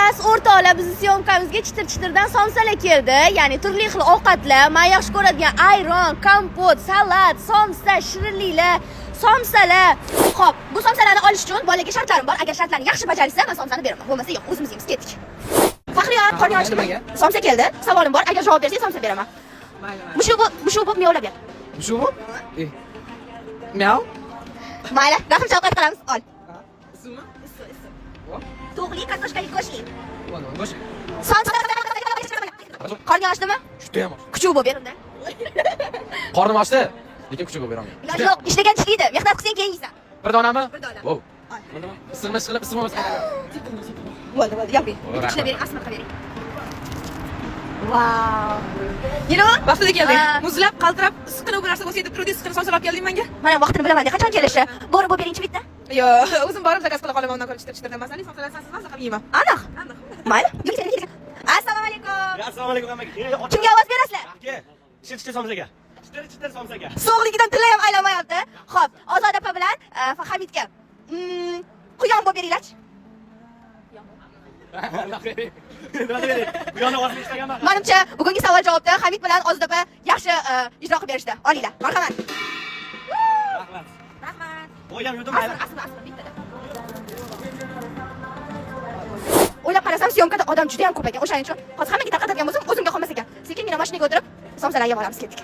xullas, o'rtoqlar, bizning syomkamizga chitir-chitirdan somsalar keldi. Ya'ni turli xil ovqatlar, men yaxshi ko'radigan ayron, kompot, salat, somsa, shirinliklar, somsalar. Xo'p, bu somsalarni olish uchun bolaga shartlarim bor. Agar shartlarni yaxshi bajarsa, men somsani beraman. Bo'lmasa yo'q, o'zimiz yeymiz, ketdik. Faxriyon, qorning ochdimi? Somsa keldi. Savolim bor. Agar javob bersang, somsa beraman. Mushu bu mevlar ber. Mushu bu? Miau. Mayli, rahim shavqat qilamiz. Ol. Ismi? To'g'ri, kartoshkali go'shtli. Mana, go'sht. Somsa. Qorning ochdimi? Judayam och. Kuchuk bo'lib ber unda. Qornim ochdi, lekin kuchuk bo'lib beraman. Iloji yo'q, ishlagan tishlaydi. Mehnat qilsang keyin yeysan. Bir donami? Bir dona. Wow. Ismini qilib, ismini o'zgartirib. Bo'ldi, yo'q. Ichida bering, asma qilib bering. Wow. Yino, Vaqtida keldik. Muzlab, qaltirab, issiqqina bu narsa bo'lsa yetib turdi, issiqqina somsalar olib kelding menga. mana vaqtini bilaman. Qachon kelishi? Borib bering bitta. Yo'q, o'zim borib zakaz qila qolaman, undan ko'ra chitir-chitirdan. Masalan, somsalar sensiz maza qilib yeyman. Aniq. Mayli, yuk. Assalomu alaykum. Assalomu alaykum amaga. Kimga ovoz berasizlar? Aka, chitir somsaga. Chitir somsaga. Sog'ligidan tilla ham aylanmayapti. Xo'p, Ozod opa bilan Hamidga quyon bo'lib beringlarchi. Buyona vosni istaganman. Menimcha, bugungi savol javobda Hamid bilan Ozod opa yaxshi ijro qilib berishdi. Olinglar. Marhamat. Rahmat. Rahmat. O'ylab yurdim. Asma, bittada. O'ylab qarasam, syomkada odam juda ham ko'p ekan. O'shaning uchun hozir hammaga tarqatadigan bo'lsam, o'zimga qolmas ekan. Sekin mashinaga o'tirib, somsalarga boramiz, ketdik.